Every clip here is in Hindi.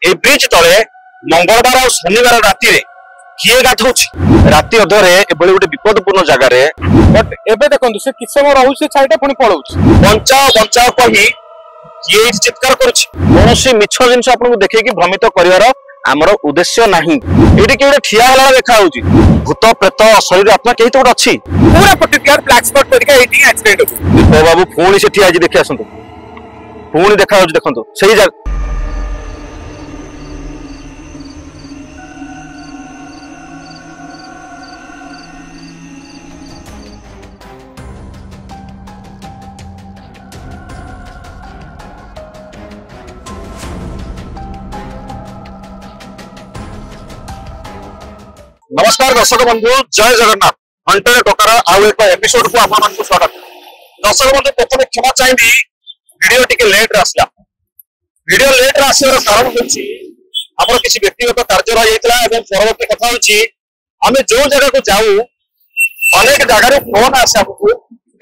এই ব্রিজ তলে मंगलवार और शनिवार राति किए गाधौछि राति अधरे एभली गोटे विपदपूर्ण जगार बट एबे देखंतु से किछ समय रहउछि छाइटा पुनी पळौछि बचाओ बचाओ कहि किए चित्कार करूछि कोनोसी मिछ जिंस आपन को देखै कि भ्रमित करिवार हमर उद्देश्य नाही एठी कि गोटे ठिया वाला देखा होछि भूत प्रेत शरीर आत्मा केही तो अछि पूरा पर्टिकुलर ब्लैक स्पॉट परिका एठी एक्सीडेंट हो बाबू पुणी से ठिया जी देखि आसंतु पुणी देखा होछि देखंतु सही जा नमस्कार दर्शक बंधु जय जगन्नाथ हंटर टोकार आउ एक एपिसोड को आप स्वागत दर्शक बंधु प्रथम क्षमा चाहिए वीडियो टिके लेट आसला वीडियो लेट आसवार कारण होछि हमर किसी व्यक्तिगत कार्य रही जाइतला एवं परवर्ती कथा होछि हमें जो जगह को जाऊ अनेक जगह रे फोन आसे हमको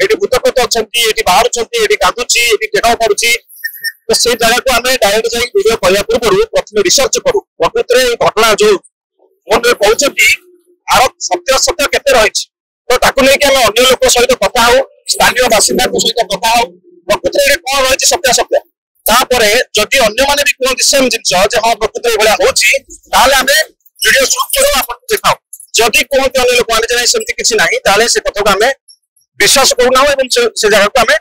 एटी भूतप्रेत अछंती एटी बाहर छंती एटी कादुची एटी टेका पड़ुची तो से जगह को हमें डायरेक्ट जाई वीडियो करिया पूर्व प्रथम रिसर्च करू प्रकृति रे घटना जो मन रे पहुंचती आर सत्य सत्य केते रहिछि तो ताकू नै कि हम अन्य लोक सहित कथा हो स्थानीय बासिंदा को सहित कथा हो प्रकृति रे कोन रहिछि सत्य सत्य तापरे जदि अन्य माने भी कोन सेम जिंस जे हां प्रकृति भलिया होछि ताले हमें वीडियो शूट करू आपन देखाओ जदि कोन अन्य लोक माने जे सेमति किछि नाही ताले से कथा को हमें विश्वास करू ना एवं से जगह को हमें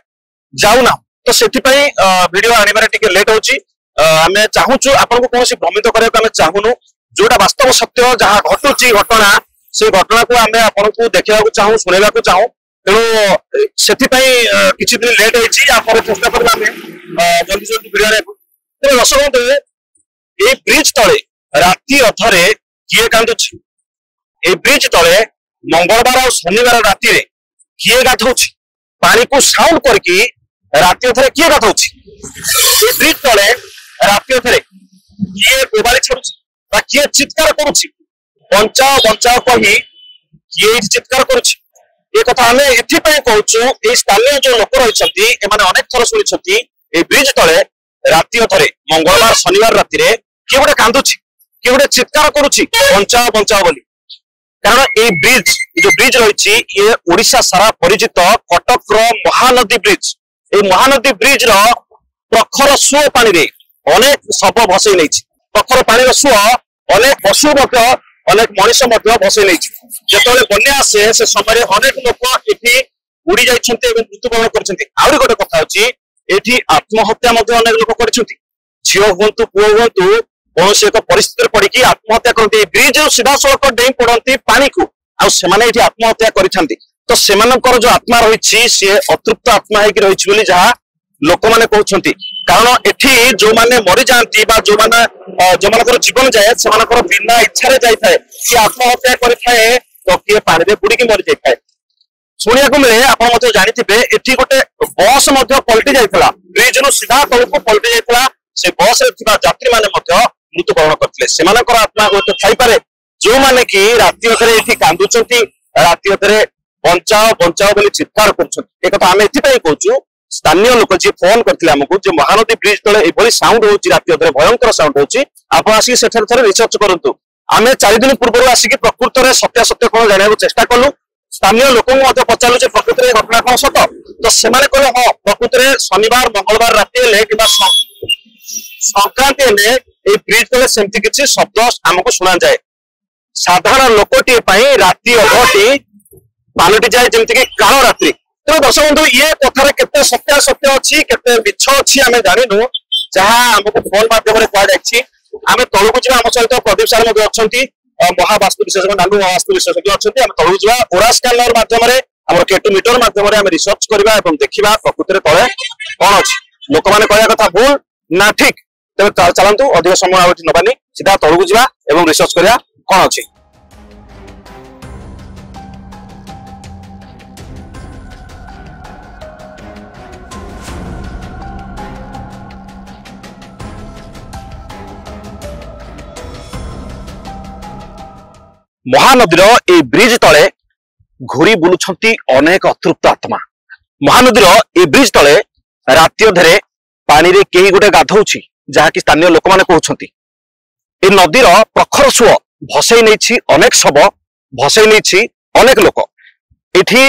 जाऊ ना तो सेति पई वीडियो आनिबारे टिके लेट होछि हमें चाहूछु आपन को कोनोसी भ्रमित करे को हमें चाहूनु जोटा वास्तव सत्य जहाँ घटुची घटना से घटना को आम आपन को देखा चाहूँ शुणा चाहूँ तेणु से किसी दिन लेट होपर चेष्टा करवा जल्दी जल्दी वीडियो दर्शक ये ब्रिज तले राति अधरे किए कांदुची ए ब्रिज तले मंगलवार और शनिवार राति किए गाधौछि पानी को साउंड करके राति अधरे किए गाधौछि ए ब्रिज तले राति अधरे किए बोबाली छाड़ुछि किए चित्कार करुछि बचाओ बचाओ कहि किए चित्कार करुछि ए कथा हमें एथि पय कहउछु ए स्थानीय जो लोक रहिसथि एमाने अनेक थर सुनिसथि ए ब्रिज तले राति अथरे मंगलवार शनिवार राति रे किए गोटे कांदुछि किए गोटे चित्कार करुछि बचाओ बचाओ बोली कारण ए ब्रिज जो ब्रिज रहिछि ये ओडिशा सारा परिचित कटक रो महानदी ब्रिज ए महानदी ब्रिज रो प्रखर सुओ पानी रे अनेक शव भसई नैछि प्रखर पानी रो सुओ अनेक पशु अनेक मनीष भसई नहीं जिते बन्या आसे से समय अनेक लोक ये उड़ी जाइछन्ते एवं मृत्युवरण करछन्ते आउरी गोटे कथा होछि एठी आत्महत्या अनेक लोक करछन्ते झियो हुंतु पुओ हुंतु कौनसी एक परिस्थिति पड़िकी आत्महत्या करते ब्रिज सीधा सड़क डेई पड़ती पानी को आ सेमाने एठी आत्महत्या करिथांती तो सेमानकर जो आत्मा रहिछि से अतृप्त आत्मा हेकि रहिछि बोली जहा लोक माने कहउछन्ती कारण एठी जो माने मरि जांती बा जो माने जो मानकर जीवन जाए से मानकर बिना इच्छा रे जाई थाए कि आत्महत्या करि थाए तो किए पानी रे बुडी के मरि जाई थाए सुनिया को मिले आपण मते जानिथिबे एठी गोटे बस मध्ये पलटी जाइतला ब्रिज नु सीधा तळको पलटी जाइतला से बस रे थिबा यात्री माने मध्ये मृत्युवरण करथिले से मानकर आत्मा होते थाई पारे जो माने कि राति अथरे एठी कांदुचंती राति अथरे बचाओ बचाओ बोली चित्कार करछंती ए कथा हम एथि पई कहउछु स्थानीय लोक जी फोन करथिले हमकु जे महानदी ब्रिज तले एभली साउंड होची राति अधरे भयंकर साउंड होची आपण आसी सेठर थरे रिसर्च करंतु आमे 4 दिन पूर्व आसी कि प्रकृति रे सत्य सत्य कोन जानिया चेष्टा कलु स्थानीय लोक मते पचालु जे प्रकृति रे घटना कोन सत तो सेमाने कहले हां प्रकृति रे शनिवार मंगलवार राति ले किबा संक्रांति ले ए ब्रिज तले सेमति किछि शब्द हमकु सुना जाय साधारण लोकटी पई राति अधटी पालटी जाय जेमति कि कालो रात्रि तो दर्शक बंधु ये कथार केते सत्य सत्य अच्छी केते मिछ अच्छी आमे जानिनु जहा हमको फोन माध्यम रे कहा जाछि आमे तळुकु जिवा हम सहित प्रदीप सर मध्ये अछंती महावास्तु विशेषज्ञ नानु महावास्तु विशेषज्ञ अछंती आमे तळुकु जिवा ओरा स्कैनर माध्यम रे हमर केटू मीटर माध्यम रे आमे रिसर्च करबा एवं देखिबा प्रकृति रे तळे कोन अछि लोक माने कहया कथा भूल ना ठीक तबे चलंतु अधिक समय आवति नबानी सीधा तळुकु जिवा एवं रिसर्च करिया कोन अछि महानदीर ए ब्रिज तले घूरी बुलुछंती अनेक अतृप्त आत्मा महानदीर ए ब्रिज तले राति अधरे पानी रे केही गोटे गाधौछि जहा कि स्थानीय लोक माने कहउछंती ए नदीर प्रखर सुଅ भसई नहीं अनेक शव भसई नहीं अनेक लोक एठी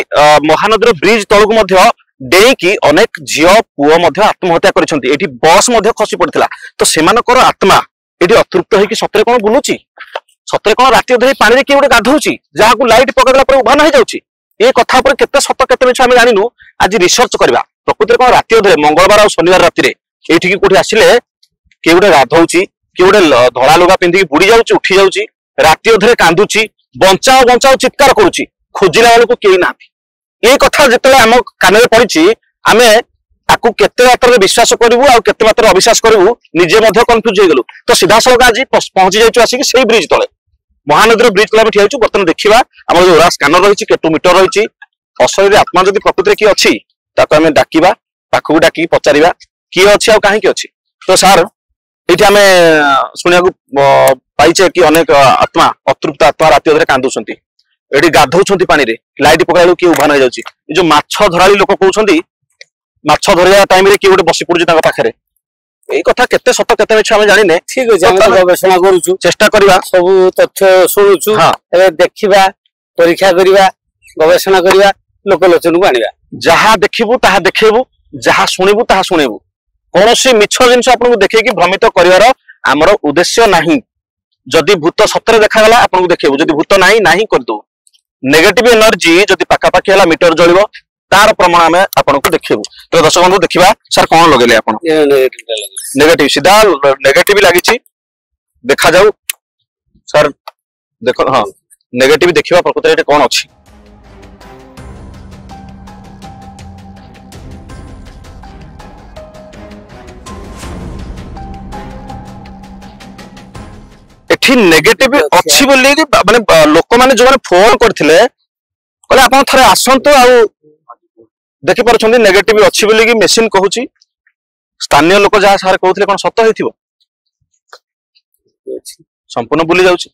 महानदीर ब्रिज तलक मध्य डेईकी अनेक झियो पुओ मध्य आत्महत्या करिसंती एठी बस मध्य खसी पड़िथिला तो सेमानकर आत्मा एठी अतृप्त होई कि सतरे कोन बुलुची सतरे कोन राति अधे पानी रे के गोटे गाधौची जहाकू लाइट पकड़ला पर उभा नहीं जाउची ए कथा पर केते सत केते मिछ हम जानिनु आज रिसर्च करबा प्रकृति कोन राति अधे मंगलवार और शनिवार राति रे एठी की कोठी आसिले के गोटे गाधौची के गोटे धड़ा लुगा पिंधि बुड़ी जाउची उठी जाउची राति अधे कांदुची बंचाओ बंचाओ चित्कार करूची खोजिला वाला को केही नाथि ए कथा जेतले हम कान रे पड़िची आमे ताकू केते मात्रा विश्वास करू आ केते मात्रा अविश्वास करू निजे मध्य कंफ्यूज हो गलु तो सीधा सलग आज पहुंची जाइछु आसी सेही ब्रिज तले महानदीर ब्रिज तले ठिया होछु बर्तन देखिबा हमर जो ओरा स्कैनर रहिछि केटू मीटर रहिछि असली आत्मा जदि प्रकृति रे की अछि ताको हमें डाकिबा पाखु डाकी पचारिबा की अछि आ काहे की अछि तो सर एठी हमें सुनिया को पाइछे कि अनेक आत्मा अतृप्त आत्मा राति अधरे कांदुछंती एठी गाधौछंती पानी रे लाइट पकाइलो कि उभा नै जाउची ए जो माछ धराली लोक कहउछंती माछ धरिया टाइम रे कि गोटे बसी पड़ुची तांका पाखरे एई कथा केते सत केते मिछ हम जानि ने ठीक अछि हम गवेषणा करूछु चेष्टा करबा सब तथ्य सुनुछु ए देखिबा परीक्षा करिबा गवेषणा करिबा लोक लोचन को आनिबा जहा देखिबु ताहा देखेबु जहा सुनिबु ताहा सुनिबु कोनोसी मिछ जिंस आपन को देखे कि भ्रमित करिवार हमर उद्देश्य नाही जदि भूत सतरे देखा गला आपन को देखेबु जदि भूत नाही नाही कर दो नेगेटिव एनर्जी जदि पाका पाकी हला मीटर जळिबो तार प्रमाण हमें आपन को देखेबु तो दर्शक बंधु देखिबा सर कोन लगेले आपन नेगेटिव सीधा नेगेटिव लागिछि देखा जाऊ सर देखो हां नेगेटिव देखिबा प्रकृति रे कोन अछि एठी नेगेटिव अछि बोली माने लोक माने जो माने फोन करथिले कहले आपण थरे आसंतो आ देखि परछन्ती नेगेटिव अछि बोली कि मशीन कहूची स्थानीय लोक जहा सारे कहउथिले कोन सत्य हेथिबो संपूर्ण बुली जाउची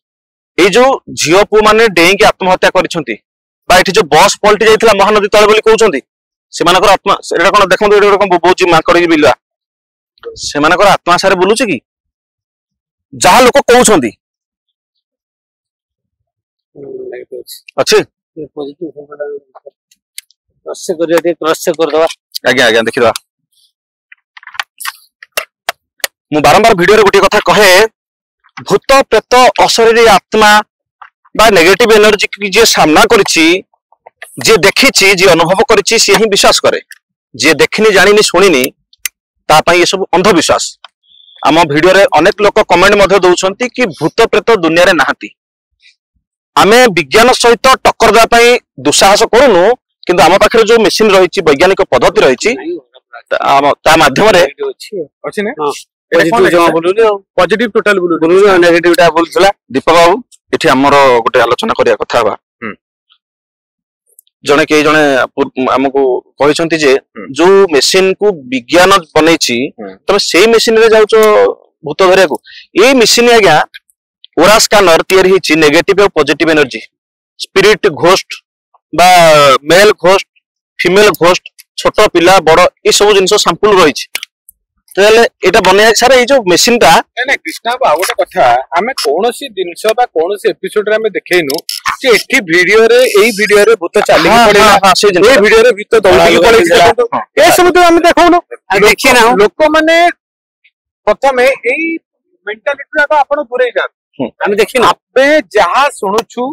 ए जो झियो पु माने डेई के आत्महत्या करिसंती बा एठी जो बस पलटी जाइथिला महानदी तळे बोली कहउचंती सेमानकर आत्मा एटा कोन देखंतु एटा कोन बोबोची मा करी बिलवा सेमानकर आत्मा सारे बुलुची कि जहा लोक कहउछंती अच्छे क्रॉस कर दवा आज्ञा आज्ञा देखिदवा मु बारंबार वीडियो रे गोटे कथा कहे भूत प्रेत अशरीरी आत्मा बा नेगेटिव एनर्जी की जे सामना करिछि जे देखिछि जे अनुभव करिछि से ही विश्वास करे जे देखिनि जानिनि सुनिनि ता पई ये सब अंधविश्वास आम वीडियो रे अनेक लोक कमेंट मध्य दउछंती कि भूत प्रेत दुनिया रे नाहती आमे विज्ञान सहित टक्कर दे पई दुसाहस करूनु किंतु आम पाखरे जो मशीन रहिछि वैज्ञानिक पद्धति रहिछि ता माध्यम रे अछि ने पॉजिटिव जमा बोलुनी पॉजिटिव टोटल बोलुनी नेगेटिव टा बोलथला दीपक बाबू एठी हमरो गोटे आलोचना करिया कथा बा जने के जने हमको कहिसंती जे जो मशीन को विज्ञान बनेछि तमे सेही मशीन रे जाउचो भूत धरिया को ए मशीन आज्ञा ओरा स्कैनर तयार हिछि नेगेटिव और पॉजिटिव एनर्जी स्पिरिट घोस्ट बा मेल घोस्ट फीमेल घोस्ट छोट पिला बड़ ए सब जिंस सैंपल रहिछि तले एटा बने सारे ए जो मशीन ता नै कृष्णा बा गोटे कथा हमें कोनोसी जिंस बा कोनोसी एपिसोड रे हमें देखैनु जे एठी वीडियो रे भूत चाली पड़ेला हां से ए वीडियो रे भूत दौड़ी पड़ेला ए सब तो हम देखौनो देखि ना लोक माने प्रथमे एई मेंटालिटी रा आपण दूरे जा हम देखि ना आपे जहा सुनुछु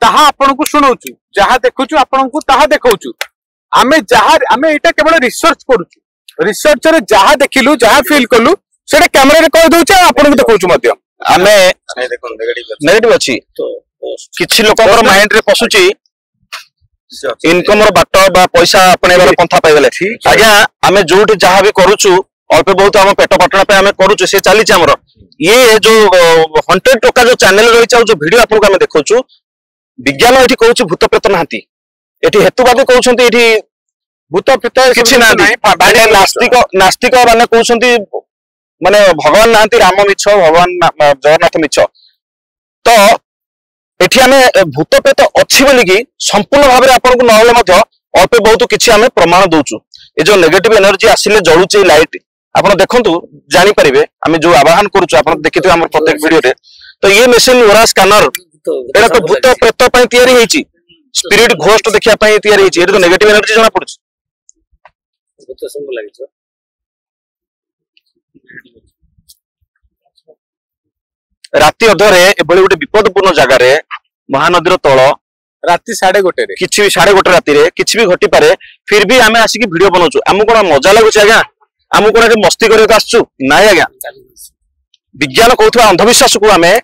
ताहा आपण को सुनौछु जहा देखुछु आपण को ताहा देखौछु हमें एटा केवल रिसर्च करूछु रिसर्च रे जहा देखिलु जहा फील कलु सेटा कैमरा रे कहि दउछ आपण को देखौछु मध्य हमें देखो नेगेटिव अछि किछि लोककर माइंड रे पसुची इनकम रो बाट बा पैसा अपने वाला पंथा पाइ गले आज्ञा हमें जोठी जहा भी करूछु अल्प बहुत हम पेट पटना पे हमें करूछु से चली छ हमरो ये जो 100 टका जो चैनल रही छ जो वीडियो आपन को हमें देखौछु विज्ञान एठी कहूछु भूत प्रेत नाहंती एठी हेतुवादी कहउछंती एठी भूत प्रेत किछि नाहंती बाडे नास्तिक माने कहउछंती माने भगवान नाहंती राम मिछ भगवान जगन्नाथ मिछ तो एठी हमें भूत प्रेत अछि बोली कि संपूर्ण भाव रे आपन को नहले मध्य अल्प बहुत किछि हमें प्रमाण दोछु ए जो नेगेटिव एनर्जी आसिले जळुचे लाइट ଆପଣ ଦେଖନ୍ତୁ ଜାଣିପାରିବେ ଆମେ ଯୋଉ ଆବାହନ କରୁଛୁ ଆପଣ ଦେଖିଥିବେ ଆମର ପ୍ରତ୍ୟେକ ଭିଡିଓରେ ତ ये मेसिन ओरा स्कैनर एटा तो भूत प्रेत ପାଇଁ ତିଆରି ହେଇଛି स्पिरिट घोस्ट देखिया ପାଇଁ ତିଆରି ହେଇଛି ଏटा तो नेगेटिव एनर्जी जଣା पड़ुଛି भूत संग लागिछ राति अधरे एभली गोटे विपदपूर्ण जगार महानदीर तल राति 1:30 किछि भी 1:30 राति रे किछि भी घटी पारे फिर भी आमे आसी की वीडियो बनाउछु हमु कोन मजा लागुछ आज्ञा हमु कोन मस्ती करे आछछु नाय आज्ञा विज्ञान कहथुवा अंधविश्वास को आमे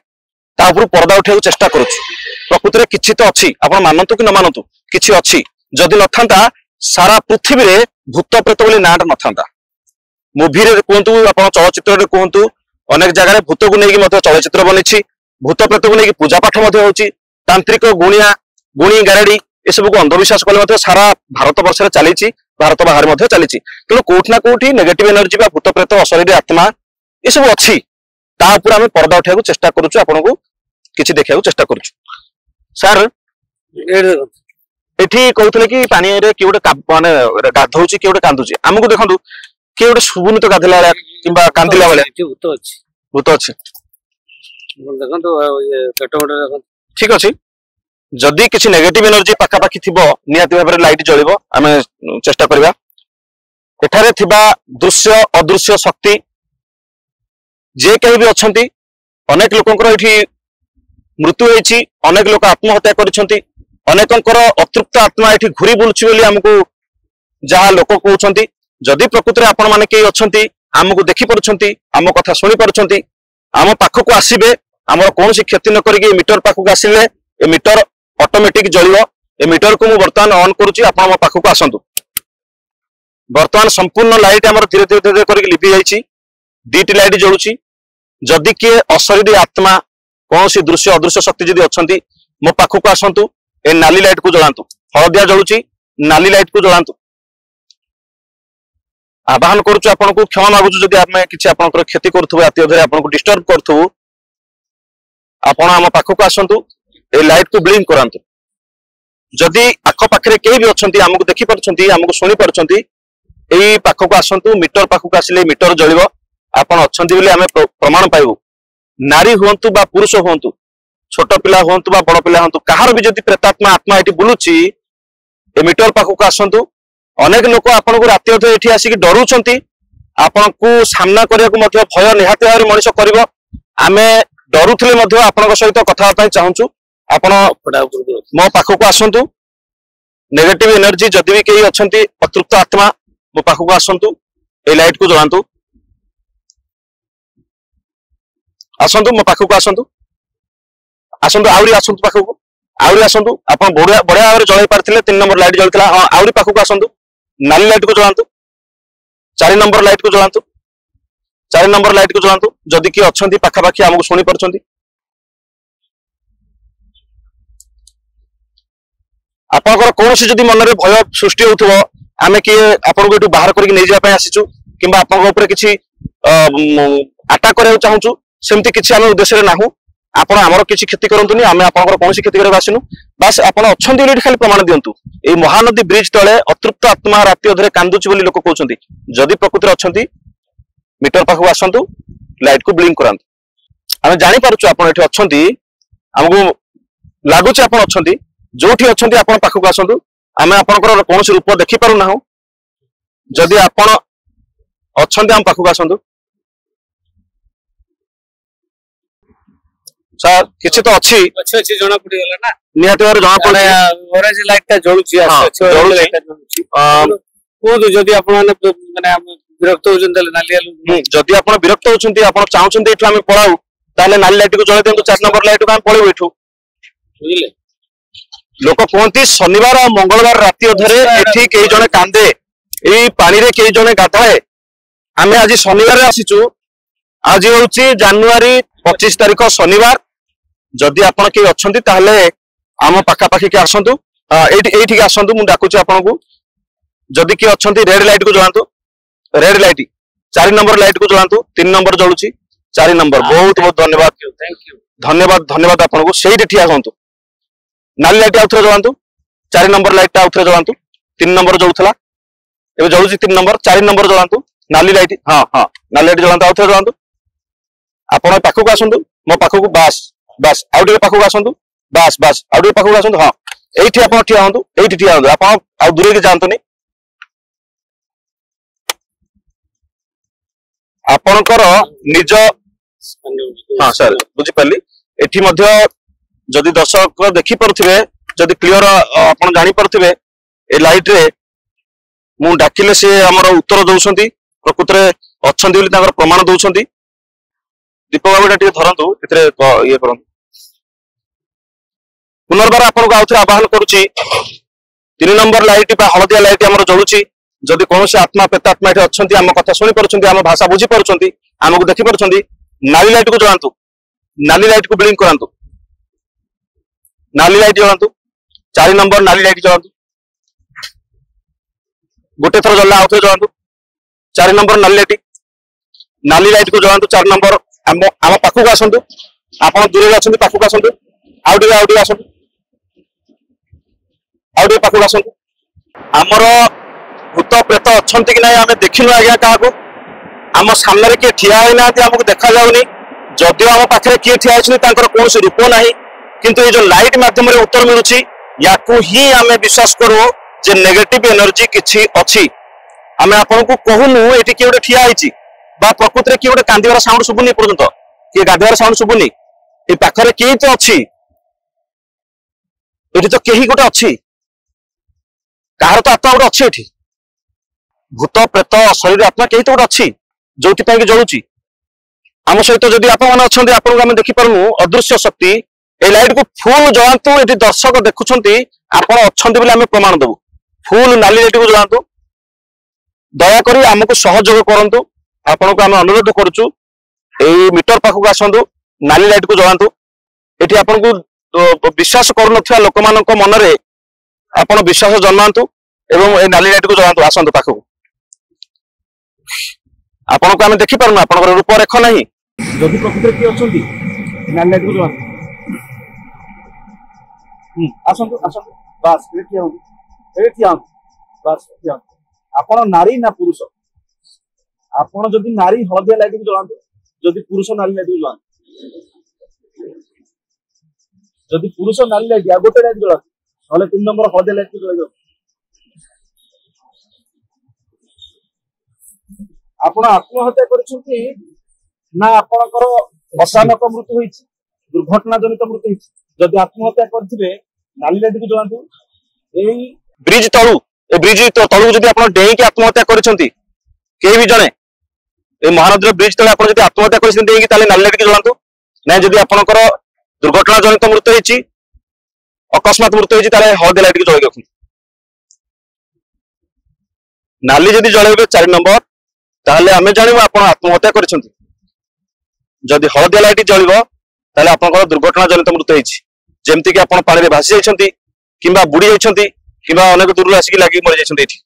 ता ऊपर पर्दा उठाउ चेष्टा करूछु प्रकृति रे किछि तो अछि आपण मानंतु कि न मानंतु किछि अछि जदि नथांता सारा पृथ्वी रे भूत प्रेत बोली नाट नथांता मूवी रे कोंतु आपण चलचित्र रे कोंतु अनेक जगह भूत को लेकिन चलचित्र बनी भूत प्रेत को लेकिन पूजा पाठ होची तांत्रिक गुणिया गुणी गारेडी ये सब को अंधविश्वास कले सारा भारत वर्ष चली भारत बाहर चली कि कोठना कोठी नेगेटिव एनर्जी बा भूत प्रेत अशरीर आत्मा ये सब अच्छी आम पर्दा उठा चेष्टा करूँ आपन को किसी देखा चेष्टा करूँ सार एठी कहते कि पानी किए गोटे माने गाधौच किए गोटे कांदुची आमको देखो किए गोटे शुभुनि तो गाधला वाला किंबा कांदिला वाला भूत अच्छी ठीक अच्छे जदि किसी नेगेटिव एनर्जी पाखापाखि थी निहाती भाव लाइट जलिबो आमे चेष्टा करबा एठारे थिबा दृश्य अदृश्य शक्ति जे कहीं भी अच्छी अनेक लोकंकर एठी मृत्यु होईछि अनेक लोक आत्महत्या करिसंती अनेकंकर अतृप्त आत्मा एठी घुरी बुलछि बोली हमकु जहा लोक कहउछंती जदि प्रकृति रे आपण माने के अच्छी आमको देखि पारुछंती आम कथा सुनी पारुछंती आम पाखक आसबे आम कौन क्षति न करिके मीटर पाखक आसिले ए मीटर ऑटोमेटिक जलियो ए मीटर को मु वर्तमान ऑन करूची आपण आम पाखक आसंतु वर्तमान संपूर्ण लाइट हमर धीरे धीरे धीरे करिके लिपि जाईची दीटी लाइट जळुची जदि के अशरीरी आत्मा कौन सी दृश्य अदृश्य शक्ति जदि अच्छी मो पाखक आसंतु ए नाली लाइट को जलांतु हलदिया जळुची नाली लाइट को जलांतु आह्वान करूँ आपन को क्षमा मागुछु जदि आमे किछि आपनकर क्षति करथु राति अधरे आपन को डिस्टर्ब करथु आपण आम पाखक आसंतु ए लाइट को ब्लिंक करांतु जदि आख पाखरे केही भी अछंती हमको देखि परछंती हमको सुनी परछंती एई पाखक आसंतु मीटर पाखक आसिले मीटर जळिबो आपण अछंती बोली आमे प्रमाण पाइबु नारी हुंतु बा पुरुष हुंतु छोट पिला हुंतु बा बड़ पिला हुंतु कहार भी जदि प्रेतात्मा आत्मा एठी बुलुची ए मीटर पाखक आसंतु अनेक लोक आपन को राति अधे एठी आसी डरुछंती आपन को सामना करिया को मध्य भय निहाती भाव मनुष्य करिवो आमे डरुथले मध्य आपन सहित कथा पई चाहूछु आपन मो पाखक आसंतु नेगेटिव एनर्जी जदि भी केही अछंती अतृप्त आत्मा मो पाखक आसंतु ए लाइट को जलांतु आसंतु मो पाखक आसंतु आसंतु आउरी आसंतु पाखक आउरी आसंतु आपन बढ़िया बढ़िया भाव जळाई पारथिले 3 नंबर लाइट जळतला हां आउरी पाखक आसंतु नाली लाइट को जलांतु 4 नंबर लाइट को जलांतु 4 नंबर लाइट को जलांतु जदि कि अछंती पाखापाखि हमको सुनी परछंती आपनकर कौन सी जदि मन रे भय सृष्टि होथबो आमे कि आपन को एटु बाहर करके नै जा पय आसीचु किबा आपन ऊपर किछि अटैक करे चाहूछु सेमति किछि हम उद्देश्य रे नाहु आपण हमर किछि क्षति करंतुनी आमे आपनकर कौन सी क्षति करे बासिनु बस आपण अछंती बोली खाली प्रमाण दियंतु ए महानदी ब्रिज तळे अतृप्त आत्मा राति अधरे कांदुची बोली लोक कहउछंती जदि प्रकृति अछंती मीटर पाखु आसंतु लाइट को ब्लिंक करंतु आमे जानि पारुछु आपण एठी अछंती हमको लागुची आपण अछंती जोठी अछंती आपण पाखु आसंतु आमे आपनकर कौन सी रूप देखि पारु नाहु जदि आपण अछंती हम पाखु आसंतु सर किछि तो अछि अच्छे जणा पड़ी गला ना निहाती भाव जणा पड़े ऑरेंज लाइट ता जळुची अच्छे लाइट ता जळुची कोदु जदि आपण माने विरक्त होजन तले नाली आलु जदि आपण विरक्त होचंती आपण चाहउचंती एठु हम पळाउ ताले नाली लाइट को जळे देंतु 4 नंबर लाइट को हम पळेउ एठु बुझिले लोक कहती शनिवार और मंगलवार राति अधरे एठी केही जणे कांदे एई पानी रे केही जणे गाधाए आमे आज शनिवार रे आसीचु आज होउची जनवरी 25 तारिख शनिवार जदि आपण के अछंती ताहले आम पाखा पाखी के आसंतु एठी के आसंतु मु डाकुची आपण को जदि के अछंती रेड लाइट को जलांतु रेड लाइट 4 नंबर लाइट को जलांतु 3 नंबर जळुची 4 नंबर बहुत बहुत धन्यवाद थैंक यू धन्यवाद धन्यवाद आपण को सेही ठिया होंतु नाली लाइट आउथरे जलांतु 4 नंबर लाइट आउथरे जलांतु 3 नंबर जळुथला एबे जळुची 3 नंबर 4 नंबर जलांतु नाली लाइट हाँ हाँ नाली लाइट जलांतु आउ थे जलांतु आपण पाखक आसंतु मो पाखक बास बास आउ टे पाखक आसंतु बास बास आउ टे पाखक आसंतु हाँ एठी आपण ठिया हंतु एठी ठिया हंतु आपण आउ दूरे के जानतुनी आपणकर निज हाँ सर बुझी पाली एठी मध्य जदि दर्शक देखि परुथिबे जदि क्लियर आपण जानि परुथिबे ए लाइट रे मु डाकिले से हमर उत्तर दउछंती प्रकृत रे अछंती बोली तांकर प्रमाण दउछंती दीपक बाबूटा टिके धरंतु एतरे ये करंतु पुनर्बार आपन को आउथरे आवाहन करूची 3 नंबर लाइट बा हळदिया लाइट हमर जळुची जदि कोन से आत्मा प्रेतात्मा एठी अछंती हम कथा सुनि परुछंती हम भाषा बुझी परुछंती हमकु देखि परुछंती नाली लाइट को जळांतु नाली लाइट को ब्लिंक करांतु नाली लाइट जळांतु 4 नंबर नाली लाइट जळांतु गोटे थर जल्ला आउथरे जळांतु 4 नंबर नाली लाइट को जळांतु 4 नंबर हम पाखु आसंतु आपण दूरे अछंती पाखु आसंतु आउडी आसंतु आउडी पाखु आसंतु हमर भूत प्रेत अछंती कि नाही आमे देखिनु आज्ञा काको आम सामने किए ठिया होना आमको देखा जाऊनी जदिव आम पाखे किए ठिया होकर कौन रूप ना किंतु ये जो लाइट माध्यम उत्तर मिलूँ या ही आम विश्वास करूँ जे नेगेटिव एनर्जी किसी अच्छी आम आपन को कहूनु ये किए गोटे ठिया बा प्रकृति में किए गोटे कांदार साउंड शुभुनी पर्यंत किए गाधुआर साउंड शुभुनी ये पाखे किए तो अच्छी ये तो कहीं गोटे अच्छी कहार तो आत्मा गोटे अच्छी ये भूत प्रेत शरीर आत्मा कहीं तो गोटे अच्छी जो जलुची आम सहित जदि आपन देखिपारू अदृश्य शक्ति ए लाइट को फुल जलांतु ये दर्शक देखुंत आपण अच्छा आम प्रमाण देवु फुल नाली लाइट को जलांतु दयाकोरी आमको सहयोग करंतु आपण को आम अनुरोध करुचु मीटर पाखक आसतु नाली लाइट को जलांतु ये आपन को विश्वास करुनथिया लोक मानक मनरे आपण विश्वास जन्मांतु एवं ए नाली लाइट को जलांतु आसतु पाखक आपण को आम देखिपारू आप रूपरेख ना जदि प्रकृति किए अच्छी नाली लाइट को जलांतु आसतु आसतु बास बास आपण नारी ना पुरुष आपण जदि नारी हळदिया लाइट को जलांतु जदि पुरुष नाली लाइट को जलांतु जदि पुरुष नाली लाइट या गोटे लाइट जलांतु नले 3 नंबर हळदिया लाइट को जलाइयो आपण आत्महत्या करिसुंती ना आपणकर अचानक मृत्यु होईछि दुर्घटना जनित मृत्यु होईछि जदि आत्महत्या करथिबे नाली लाइट को जलांतु एई ब्रिज तळु ए ब्रिज तळु जदि आपण डेई के आत्महत्या करिसुंती केही भी जणे ए महानदी ब्रिज तळे आपण जदि आत्महत्या करिसुंती डेई के ताले नाली लाइट को जलांतु ना जदि आपणकर दुर्घटना जनित मृत्यु होईछि अकस्मात मृत्यु होईछि ताले हळदी लाइट को जळाइ रखु नाली जदि जळाइबे 4 नंबर ताहले आमे जानिबो आपण आत्महत्या करिसुंती जदि हळदिया लाइट जळिबो ताहले आपनकर दुर्घटना जनित मृत्यु होईछि जेमति कि आपण पानी रे भासी जाइछंती किबा बुडी जाइछंती किबा अनेक दूर आसिक लागि मरि जाइछंती एठी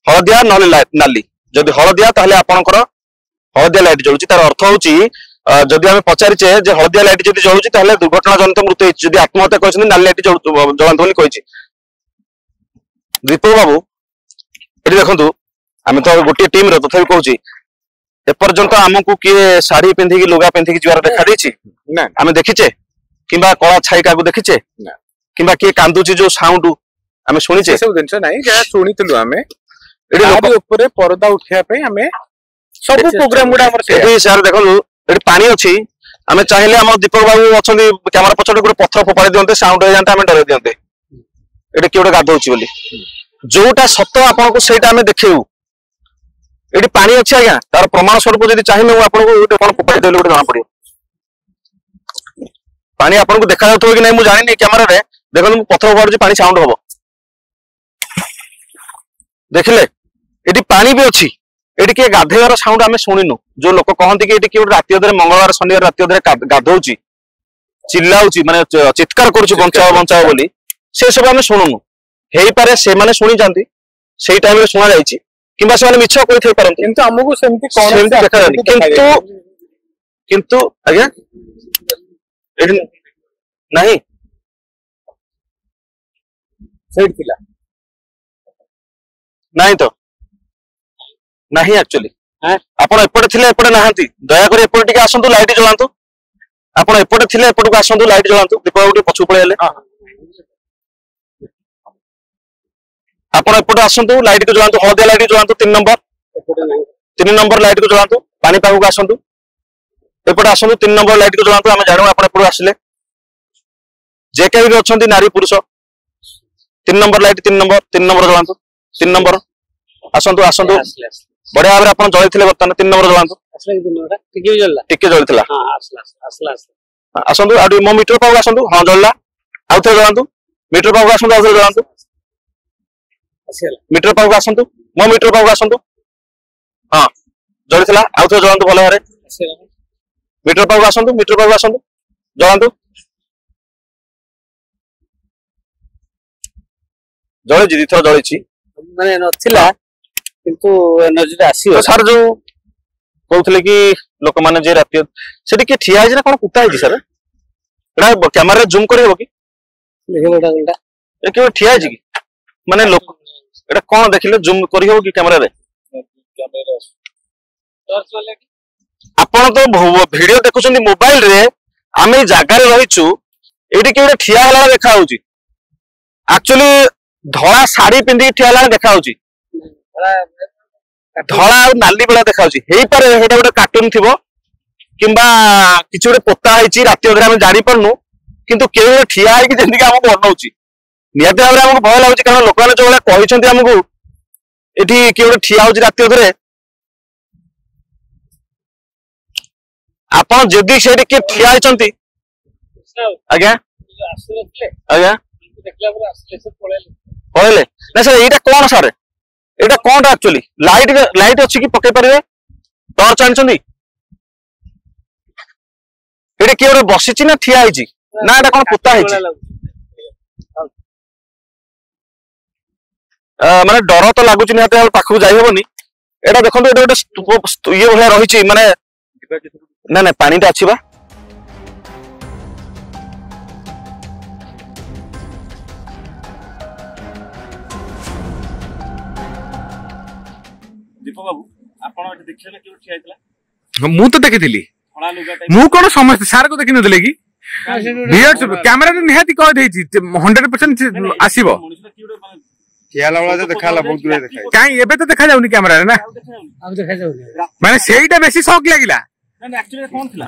हळदिया नले नाली जदि हळदिया ताहले आपनकर हळदिया लाइट जळुछि तार अर्थ होउछि जदि आमे पचारिछे जे हळदिया लाइट जदि जळुछि ताहले दुर्घटना जनित मृत्यु होईछि जदि आत्महत्या करिसुंती नाली लाइट जळांतु बोली कहिछि दीपक बाबू एठी देखंतु आम तो गोटे टीम रे तथापि कहूँ एपर्यंत आमको किए शाढ़ी पिंधिकी लुगा पिंधिकी जीवार देखा देछि आम देखीचे किंबा कला छाई का देखीचे किंबा किए कांदुची जो साउंड आम शुणीचे सब जिनस नाही जा शुणीतलु आमे एडी ऊपर पर्दा उठिया पे आमे सब प्रोग्राम गुडा हमर से सर देखो एडी पानी अछि आम चाहिले हम दीपक बाबू अछंदी कैमरा पछटे गोटे पत्थर फोपाड़ी दियंते साउंड हो जानते आम डरे दियंते एडी कियोटे गाधौछि बोली जोटा सत्य आपन को सेटा आम देखेउ ये पानी अच्छी आज्ञा तार प्रमाण स्वरूप जब चाहिए आपको फोपाड़ी देले जना पड़ो पानी आपको देखा जाऊ कि नहीं मुझे जानी कैमरा रे देखो पत्थर फोपाड़ी पानी साउंड हम देखिले ये पानी भी अच्छी ये किए गाधेवार साउंड आम शुणुनु जो लोक कहते कि किए राति अधे मंगलवार शनिवार राति अधे गाधौची चिल्लाऊची माने चित्कार करुची बंचाओ बंचाओ बोली से सब आम शुणुनु हेई पारे से माने शुणी जांती सेही टाइम रे सुना जाईची किंबा से मिछ कोई थे परंतु किंतु हमको सेमती कोन सेमती देखा जानी किंतु आज्ञा एडी नहीं सेट थिला नहीं तो नहीं एक्चुअली आपण एपटे थिले एपटे नाहंती दया कर एपटे टिके आसंतु लाइट जलांतु आपण एपटे थिले एपटको आसंतु लाइट जलांतु दीपावली पछु पळेले आपण एपटे आसंतु लाइट को जलांतु हळदिया लाइट जलांतु 3 नंबर लाइट को जलांतु पानी पागु आसंतु एपटे आसंतु 3 नंबर लाइट को जलांतु हम जाणु आपण एपटे आसिले जे के भी अछंती नारी पुरुष 3 नंबर लाइट 3 नंबर जलांतु 3 नंबर आसंतु आसंतु बढ़िया भाव आपन जळिथिले बर्तन 3 नंबर जलांतु टिके जळिथिला आसंतु आडी मो मीटर पाउ आसंतु हां जळला आउ थे जळांतु मीटर पाउ आसंतु आउ थे जळांतु मीटर पाउ आसंतु मो मीटर पाउ आसंतु हां जळिथिला आउ थे जळांतु भलो हारे मीटर पाउ आसंतु जळांतु जळे जी थोड़ा जळे छी माने नथिला किंतु एनर्जी आसी सर जो कहउथले कि लोक माने जे राति सेठी के ठिया है ना कोन कुटा है सर एडा कैमरा जूम करि हो कि देखो बेटा बेटा ए के ठिया है कि माने लोक एडा कोन देखिले जूम करि हो कि कैमरा रे टॉर्च वाले आपण तो वीडियो देखुछन मोबाइल रे आमे जागा रे रहिछु एडी के ठिया हला देखा होउची एक्चुअली धला साड़ी पिंदी ठिया हला देखा होउची धला और नाली बेला देखा होउची हेई पारे हेटा गोटे कार्टून थिबो किंबा किछ गोटे पोता हैची राति अधरे हम जानि परनु किंतु केउ ठिया है कि जेंदी के हमको बनौची नियत भाबरे हमको भय लागुची कारण लोक माने जो वाला कहिसंती हमको एठी के गोटे ठिया होउची राति अधरे आपण जदी सेठी के ठिया हैचंती आज्ञा आज्ञा देखला पर असले से पळेले ना सर एटा कोन सर एटा कोन एक्चुअली लाइट अछि कि पके परिवे टॉर्च आनछंदी एटा के ओरे बसिछि ना ठिया हैछि ना एटा कोन पुता हैछि माने डर तो लागुछि निहाते हम पाखु जाई होबनी एटा देखंतु एटा गोटे ये भलिया रहिछि माने ना ना पानीटा अछि बा दीपक बाबू आपण एटा देखिले कि ठिया हैतला मु तो देखिथिली मु कोन समझ सार को देखि नथले कि वीडियो कैमरा रे निहाती कह देछि 100% आसीबो ठियाला वाला देखाला बहुत दूर देखाय काई एबे तो देखा जाउनी कैमरा रे ना अब देखा जाउनी माने सेईटा बेसी शौक लागिला ना एक्चुअली कोन थिला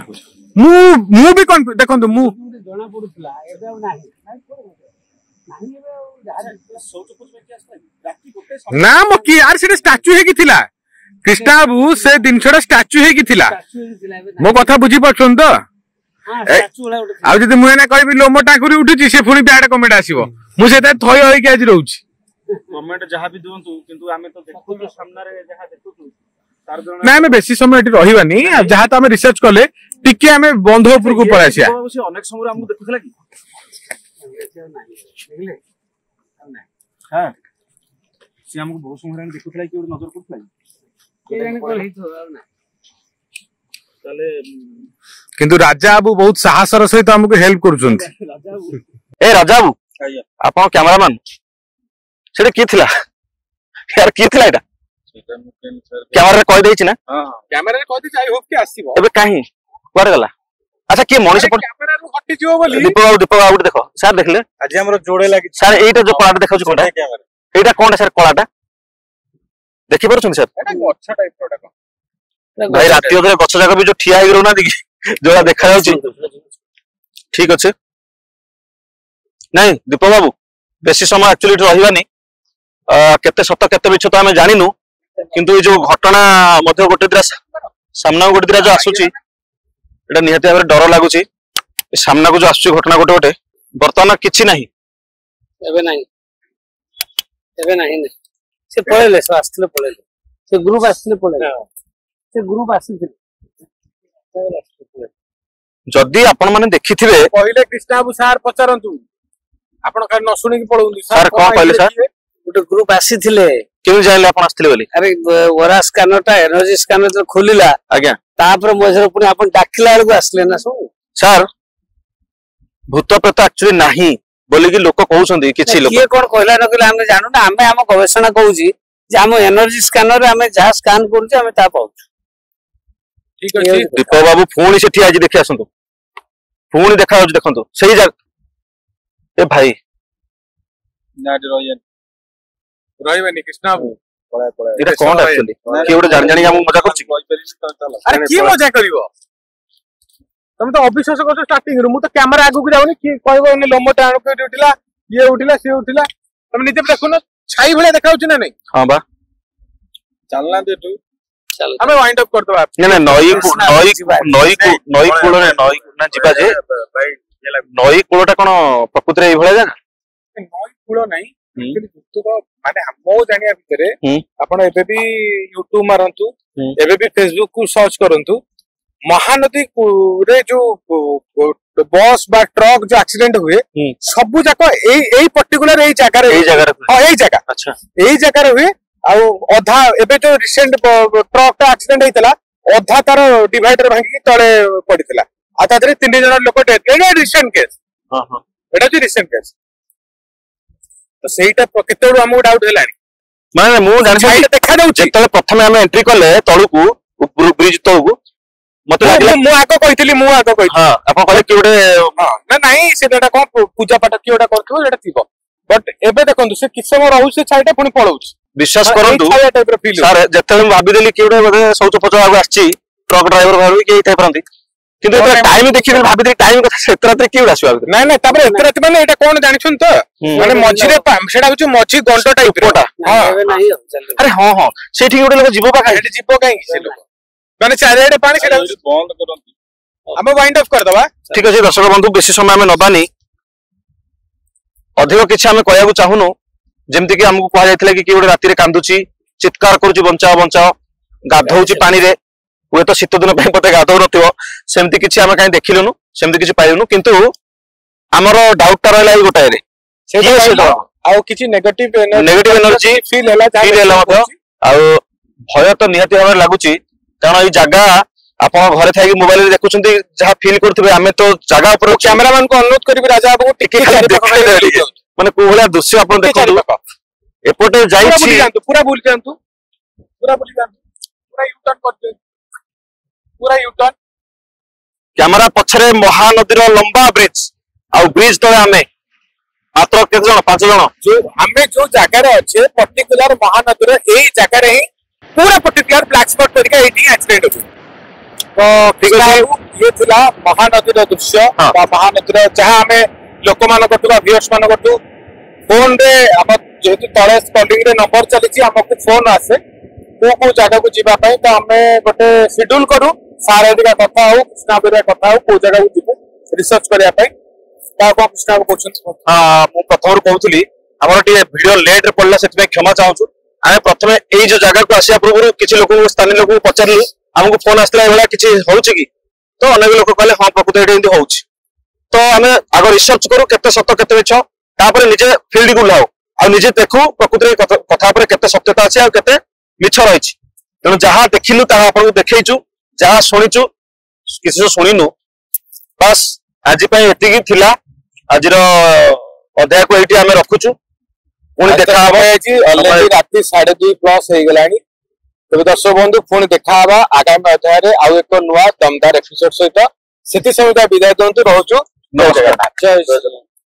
मु भी कोन देखंतु मु जणा पडुतला एबे अब नाही नाही एबे सोच कुछ में क्या राती गोटे ना मो की यार सेटा स्टैच्यू हे कि थिला कृष्णा बाबू से दिनछड़ा स्टैच्यू हे कि थिला मो कथा बुझी पछन तो हां स्टैच्यू वाला उठे आ जदी मु एना कहबी लोमो टाकुरी उठुची से पुनी बैड कमेंट आसीबो मु सेता थय होई के आज रहउची कमेंट जहां भी दोंतु किंतु आमे तो देखु सामना रे जहां देखुतु तार जण ना हमें बेसी समय एटी रहिबानी जहां तो हमें रिसर्च करले टिके हमें बंध ऊपर को पळासिया अनेक समय हमहु देखुथला कि देखले हां से हमहु बहुत समय देखुथला कि नजर करथला के जाने कोल हितो अब ना ताले किंतु राजा बाबू बहुत साहसर सहित हमको हेल्प करूछंती ए राजा बाबू आपण कैमरामैन सेटा की थिला यार की थिला एटा कैमरा रे कहि देछि ना हां कैमरा रे कहि देछि आई होप के आसीबो एबे काहे कुआरे गला अच्छा के मनीष पर कैमरा रू हटि जिवो बोली दीपक बाबू देखो सर देखले आज हमरो जोड़े लागि सर एटा जो कलाटा देखाउ कोटा कैमरा एटा कोनटा सर कलाटा देखि परछन सर एटा गच्छ टाइप प्रोडक्ट भाई राति अधरे गच्छ जाक भी जो ठिया हे रहना दिखि जोला देखा जाउची ठीक अछि नहीं दीपक बाबू बेसी समय एक्चुअली रहिबानी केते सत केते मिछ तो हमें जानिनु किंतु ये जो घटना मध्य गोटे दिरा सामना गोटे दिरा जो आसुची एटा निहते भाबरे डर लागुची सामना को जो आसुची घटना गोटे गोटे वर्तमान किछि नाही एबे नाही से पळेले से आस्थिले पळेले से ग्रुप आस्थिले पळेले से ग्रुप आस्थिले जदी आपण माने देखिथिबे पहिले कृष्णा बाबू सार पचारंतु आपण का न सुनि कि पळउंतु सर कोन कहले सर गोटे ग्रुप आसीथिले केउ जाइले आपण आस्थिले बोली अरे वरा स्कैनरटा एनर्जी स्कैनर तो खोलिला आज्ञा तापर मोजर पुनी आपण डाकिला बेलको आसले ना सब सर भूत प्रेत एक्चुअली नाही बोली कि लोक कहउछंदी किछि लोक ये कोन कहला न कहला हम जानू ना हमें हम गवेषणा कहूची जे आम एनर्जी स्कैनर आम जहाँ स्कान करुचे आम ता पाऊ ठीक अच्छे दीपक बाबू पुणी से आज देखी आसतु पुणी देखा देखो सही जगह ए भाई रही कृष्णा एटा कोन एक्चुअली के गोटे जान जानी हम मजा करछि अरे की मजा करिवो तुम तो अविश्वास करछो स्टार्टिंग रू मु तो कैमरा आगु को जाउनी की कहबो ने लोमो टाण को उठिला ये उठिला से उठिला तुम निजे देखो ना छाई भले देखाउछ ना नहीं हां बा चलना दे तू चल हमें वाइंड अप कर दो आप नहीं नई कूल ना जिबा जे नई कूलटा कोन प्रकृति रे भले जाना नई कूल नहीं तो माने मो जानिया भितरे आपण एबे भी YouTube मारंतु एबे भी Facebook को सर्च करंतु महानदी रे जो बस बा ट्रक जो एक्सीडेंट हुए सब जाक एई पर्टिकुलर एई जगह हां एई जगह अच्छा एई जगह हुए आ अधा एबे जो रिसेंट ट्रक टा एक्सीडेंट हेतला अधा तार डिवाइडर भांगी तळे पडितला आ तादरे 3 जण लोक डेथ एटा रिसेंट केस हां हां एटा जो रिसेंट केस तो सेटा केतेडू हमहु डाउट हेलानी माने मु जानि देखा दउ जेतले प्रथमे हम एंट्री करले तळुकू ब्रिज तळुकू मते लागला मु आको कहितली हां आपण कहले कि ओडे हां ना नाही सेटा कोन पूजा पाठ कि ओडा करथो एटा थिबो बट एबे देखंतु से किछ समय रहउ से छाइटा पुनी पळौछ विश्वास करंतु सर जेतले भाबी देली कि ओडे बदे सौच पच आगु आछि ट्रक ड्राइवर भाबी कि एथै परंती किंतु टाइम देखि भाबी देली टाइम कथा सेतराते कि उडा आसु नाही नाही तापर एतराते माने एटा कोन जानिछन तो माने मझिरे सेटा होछ मझि गंटो टाइप रोटा हां नाही अरे हां हां सेठी ओडे लोग जीवो का एठी जीवो काई से लोग माने चारियाडे पानी सेटा बंद करंती हम वाइंड अप कर दबा ठीक अछि दर्शक बंधु बेसी समय हमें नबानी अधिक किछि हमें कहयाबु चाहुनो जेमति कि हमकु कहा जायतिला कि ओडे राती रे कांदुची चित्कार करूची बंचाओ बंचाओ गाधौची पानी रे हुए तो शीत दिन पते गाधौ नथिबो सेमति किछि हमें काई देखिलुनु सेमति किछि पाइलुनु किंतु हमरो डाउट ता रहला गोटाय रे सेटा आ किछि नेगेटिव एनर्जी फील हैला मत आ भय तो निहाती भाबे लागुची कारण ई जगह आपण घरे थाई मोबाइल रे देखुचंती जहा फील करथिबे हमें तो जगह ऊपर कैमरामैन को अनुरोध करबी राजा बाबू टिके देखले माने को भला दृश्य आपण देखु एपोटे जाईछि पूरा भूल जानतु पूरा यू टर्न करते पूरा यू टर्न कैमरा पछरे महानदीर लंबा ब्रिज आ ब्रिज तळे हमें मात्र केते जण 5 जण जो हमें जो जगह रे अच्छे पर्टिकुलर महानदीर एई जगह रे ही पूरा पर्टिकुलर ब्लैक स्पॉट करके एटी एक्सीडेंट हो तो ठीक है ये थिला महानदीर दृश्य बा महानदीर जहां हमें लोक मान करतु व्यूअर्स मान करतु फोन रे हम जेतु तळे स्कॉलिंग रे नंबर चलीची हमको फोन आसे को जगह को जीवा पई तो हमें गोटे शेड्यूल करू सारे दिका कथा हो कृष्णा बेरा कथा हो को जगह को जीवु रिसर्च करिया पई ता को कृष्णा को क्वेश्चन हां मु प्रथम कहउतली हमर टी वीडियो लेट रे पड़ला सेति क्षमा चाहूछु आमे प्रथमे एई जो जगह को आसिया पूर्व किछि लोक स्थानीय लोक पचारलु हमको फोन आसला एवला किछि होउछि कि तो अनेक लोक कहले हां प्रकृति एठी एंती होउछि तो आमे आगो रिसर्च करू केते सत्य केते मिछ तापर निजे फील्ड को लाओ आ निजे देखू प्रकृति कथा पर केते सत्यता अछि आ केते मिछ रहिछि तनो जहां देखिलु ता आपन को देखैछु जहां सुनिछु किछि सुनिनु बस आज पई एतिकी थिला आजिर अध्याय को एठी आमे रखुछु पुणी देखा ऑलरेडी राति 2:30+ हो गलानी तबे दर्शक बंधु पुणी देखा आगामी अध्याय रे आउ एक नुआ दमदार एपिसोड सहित सेति सहित विदाय दंतु रहउछु जय जगन्नाथ।